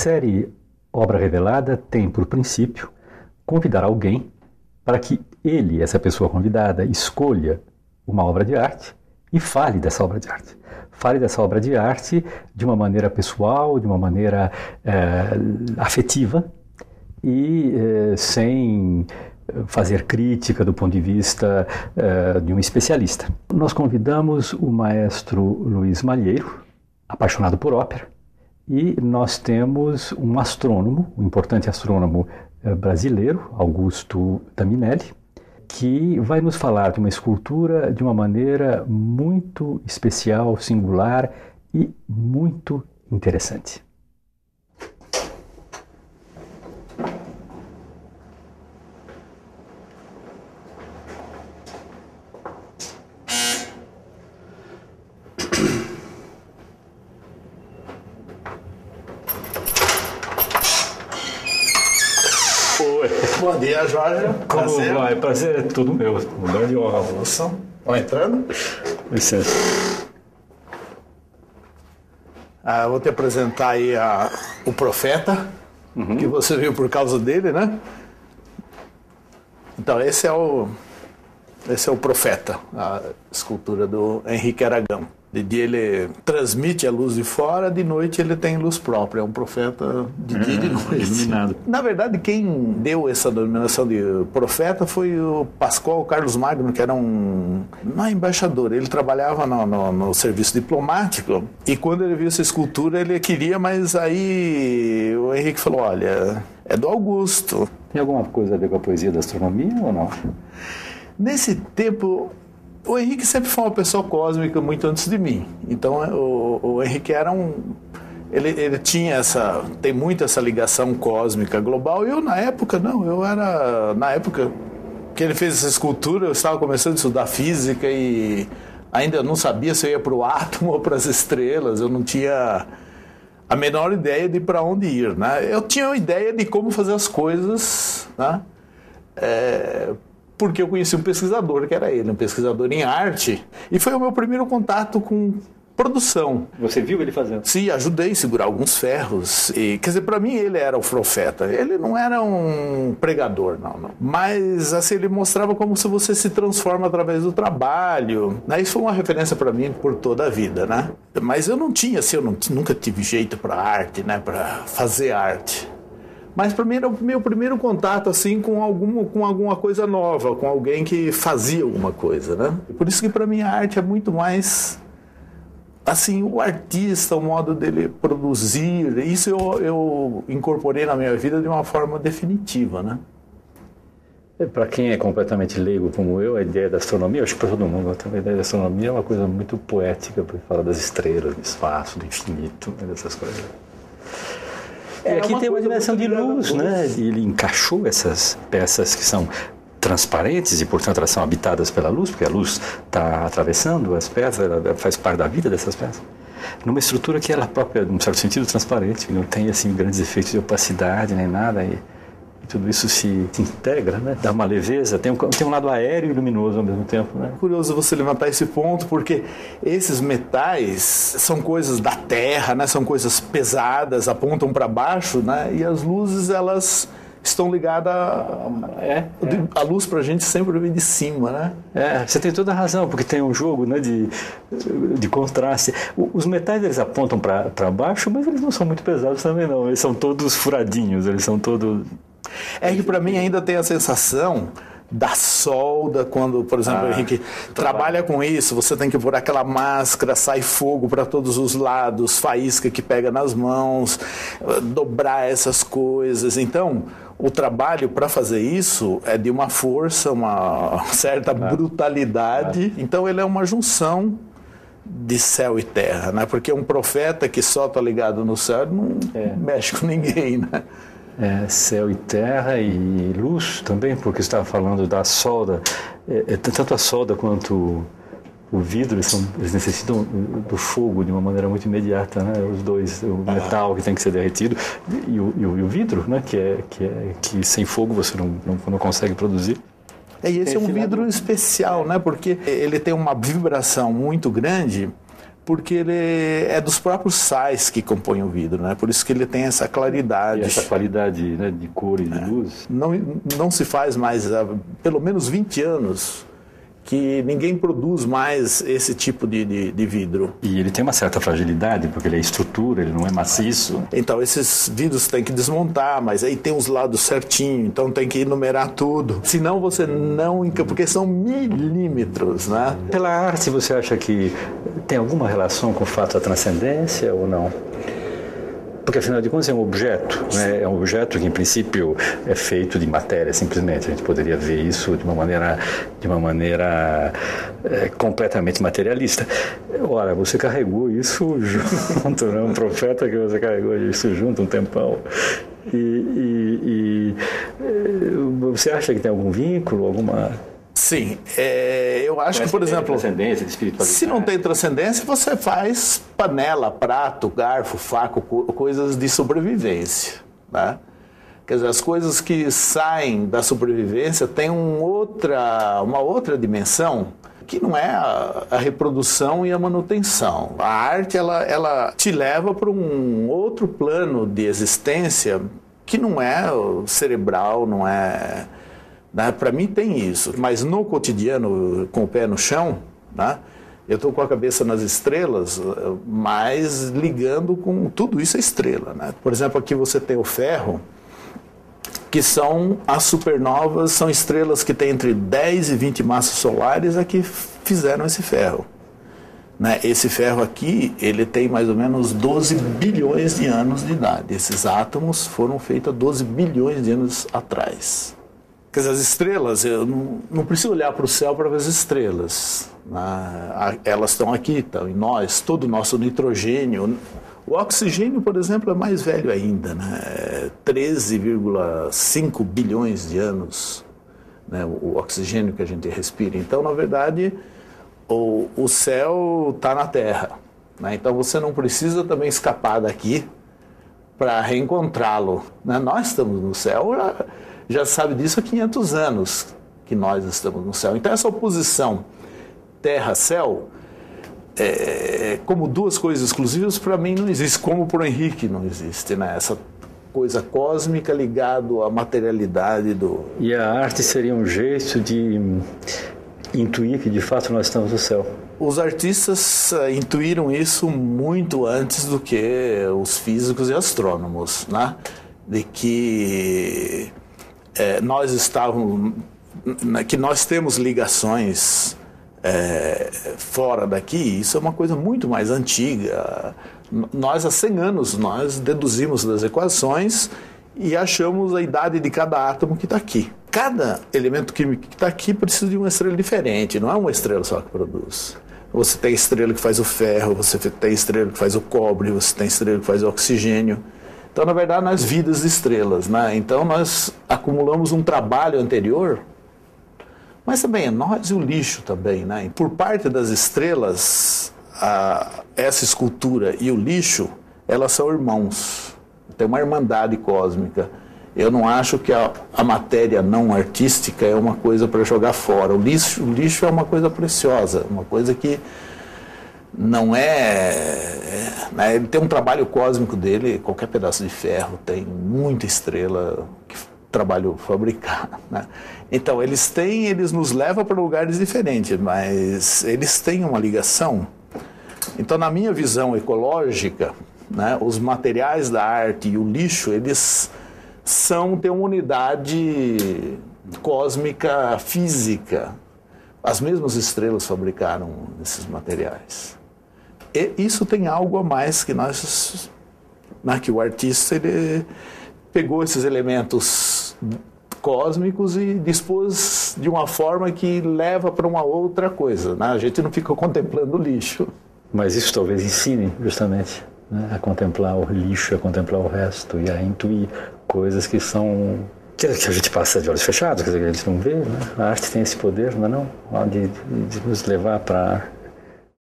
série Obra Revelada tem por princípio convidar alguém para que ele, essa pessoa convidada, escolha uma obra de arte e fale dessa obra de arte. Fale dessa obra de arte de uma maneira pessoal, de uma maneira afetiva e sem fazer crítica do ponto de vista de um especialista. Nós convidamos o maestro Luiz Malheiro, apaixonado por ópera, e nós temos um astrônomo, um importante astrônomo brasileiro, Augusto Taminelli, que vai nos falar de uma escultura de uma maneira muito especial, singular e muito interessante. Bom dia, Jorge. Como prazer. vai? Prazer é todo meu. Um grande honra. Vão entrando? Licença. Eu vou te apresentar aí o Profeta, que você viu por causa dele, né? Então, esse é o Profeta, a escultura do Henrique Aragão. De dia ele transmite a luz de fora, de noite ele tem luz própria. É um profeta de dia e de noite. Iluminado. Na verdade, quem deu essa denominação de profeta foi o Pascoal Carlos Magno, que era não é embaixador, ele trabalhava no serviço diplomático. E quando ele viu essa escultura, ele queria, mas aí o Henrique falou, olha, é do Augusto. Tem alguma coisa a ver com a poesia da astronomia ou não? Nesse tempo, o Henrique sempre foi uma pessoa cósmica muito antes de mim. Então, o Henrique era ele tinha tem muito essa ligação cósmica global. Eu, na época, na época que ele fez essa escultura, eu estava começando a estudar física e ainda não sabia se eu ia para o átomo ou para as estrelas. Eu não tinha a menor ideia de para onde ir, né? Eu tinha uma ideia de como fazer as coisas, né? Porque eu conheci um pesquisador, que era ele, um pesquisador em arte, e foi o meu primeiro contato com produção. Você viu ele fazendo? Sim, ajudei a segurar alguns ferros. Quer dizer, para mim ele era o profeta. Ele não era um pregador, não. Mas assim, ele mostrava como se você se transforma através do trabalho. Isso foi uma referência para mim por toda a vida, né? Mas eu não tinha, assim, nunca tive jeito para arte, né? Para fazer arte. Mas para mim era o meu primeiro contato assim com alguma coisa nova, com alguém que fazia alguma coisa, né? Por isso que para mim a arte é muito mais assim, o artista, o modo dele produzir. Isso eu incorporei na minha vida de uma forma definitiva, né? Para quem é completamente leigo como eu, a ideia da astronomia, acho que para todo mundo, a ideia da astronomia é uma coisa muito poética, porque fala das estrelas, do espaço, do infinito, dessas coisas. E aqui tem uma dimensão de luz, né? Ele encaixou essas peças que são transparentes e, portanto, elas são habitadas pela luz, porque a luz está atravessando as peças, ela faz parte da vida dessas peças. Numa estrutura que ela própria, num certo sentido, transparente, que não tem, assim, grandes efeitos de opacidade nem nada, e tudo isso se integra, né? Dá uma leveza, tem um lado aéreo e luminoso ao mesmo tempo, né? É curioso você levantar esse ponto, porque esses metais são coisas da terra, né? São coisas pesadas, apontam para baixo, né? E as luzes, elas estão ligadas a luz para a gente sempre vem de cima, né? Você tem toda a razão, porque tem um jogo, né, de contraste. Os metais, eles apontam para baixo, mas eles não são muito pesados também, não. Eles são todos furadinhos, eles são todos... É que para mim ainda tem a sensação da solda, quando, por exemplo, o Henrique trabalha com isso, você tem que pôr aquela máscara, sai fogo para todos os lados, faísca que pega nas mãos, dobrar essas coisas. Então, o trabalho para fazer isso é de uma força, uma certa brutalidade. Então, ele é uma junção de céu e terra, né? Porque um profeta que só está ligado no céu não mexe com ninguém, né? Céu e terra e luz também, porque você estava falando da solda. Tanto a solda quanto o vidro, eles necessitam do fogo de uma maneira muito imediata, né? Os dois, o metal que tem que ser derretido e o vidro, né? Que sem fogo você não consegue produzir. E esse é um vidro especial, né? Porque ele tem uma vibração muito grande, porque ele é dos próprios sais que compõem o vidro, né? Por isso que ele tem essa claridade. E essa qualidade, né, de cor e de luz. Não se faz mais, há pelo menos 20 anos, que ninguém produz mais esse tipo de vidro. E ele tem uma certa fragilidade, porque ele é estrutura, ele não é maciço. Então esses vidros tem que desmontar, mas aí tem os lados certinho, então tem que numerar tudo. Senão você não... Porque são milímetros, né? Pela arte, você acha que tem alguma relação com o fato da transcendência ou não? Porque, afinal de contas, é um objeto, né? É um objeto que, em princípio, é feito de matéria, simplesmente. A gente poderia ver isso de uma maneira completamente materialista. Ora, você carregou isso junto, né? Um profeta que você carregou isso junto um tempão. E você acha que tem algum vínculo, alguma... Sim, eu acho que, por exemplo, transcendência, de espiritualidade. Se não tem transcendência, você faz panela, prato, garfo, faca, coisas de sobrevivência, né? Quer dizer, as coisas que saem da sobrevivência têm uma outra dimensão que não é a reprodução e a manutenção. A arte, ela te leva para um outro plano de existência que não é cerebral, não é... Né? Para mim tem isso, mas no cotidiano, com o pé no chão, né? Eu estou com a cabeça nas estrelas, mas ligando com tudo isso é estrela. Né? Por exemplo, aqui você tem o ferro, que são as supernovas, são estrelas que têm entre 10 e 20 massas solares a que fizeram esse ferro. Né? Esse ferro aqui, ele tem mais ou menos 12 bilhões de anos de idade. Esses átomos foram feitos há 12 bilhões de anos atrás. Quer dizer, as estrelas, eu não preciso olhar para o céu para ver as estrelas. Né? Elas estão aqui, estão em nós, todo o nosso nitrogênio. O oxigênio, por exemplo, é mais velho ainda, né? 13,5 bilhões de anos, né? O oxigênio que a gente respira. Então, na verdade, o céu está na Terra. Né? Então, você não precisa também escapar daqui para reencontrá-lo. Né? Nós estamos no céu... Já sabe disso há 500 anos que nós estamos no céu. Então essa oposição terra-céu, como duas coisas exclusivas, para mim não existe, como para o Henrique não existe, né? Essa coisa cósmica ligada à materialidade do... E a arte seria um jeito de intuir que de fato nós estamos no céu. Os artistas intuíram isso muito antes do que os físicos e astrônomos, né? De que... que nós temos ligações fora daqui, isso é uma coisa muito mais antiga. Nós, há 100 anos, nós deduzimos das equações e achamos a idade de cada átomo que está aqui. Cada elemento químico que está aqui precisa de uma estrela diferente, não é uma estrela só que produz. Você tem estrela que faz o ferro, você tem estrela que faz o cobre, você tem estrela que faz o oxigênio. Então, na verdade, nós vidas de estrelas, né? Então, nós acumulamos um trabalho anterior, mas também é nós e o lixo também, né? E por parte das estrelas, essa escultura e o lixo, elas são irmãos. Tem uma irmandade cósmica. Eu não acho que a matéria não artística é uma coisa para jogar fora. O lixo é uma coisa preciosa, uma coisa que não né, ele tem um trabalho cósmico dele, qualquer pedaço de ferro tem muita estrela que trabalho fabricar. Né? Então eles nos levam para lugares diferentes, mas eles têm uma ligação. Então, na minha visão ecológica, né, os materiais da arte e o lixo, eles têm uma unidade cósmica física. As mesmas estrelas fabricaram esses materiais. E isso tem algo a mais que que o artista ele pegou esses elementos cósmicos e dispôs de uma forma que leva para uma outra coisa. Né? A gente não fica contemplando o lixo. Mas isso talvez ensine justamente, né? A contemplar o lixo, a contemplar o resto e a intuir coisas que são... que a gente passa de olhos fechados, quer dizer, que a gente não vê. Né? A arte tem esse poder, não é não? De nos levar para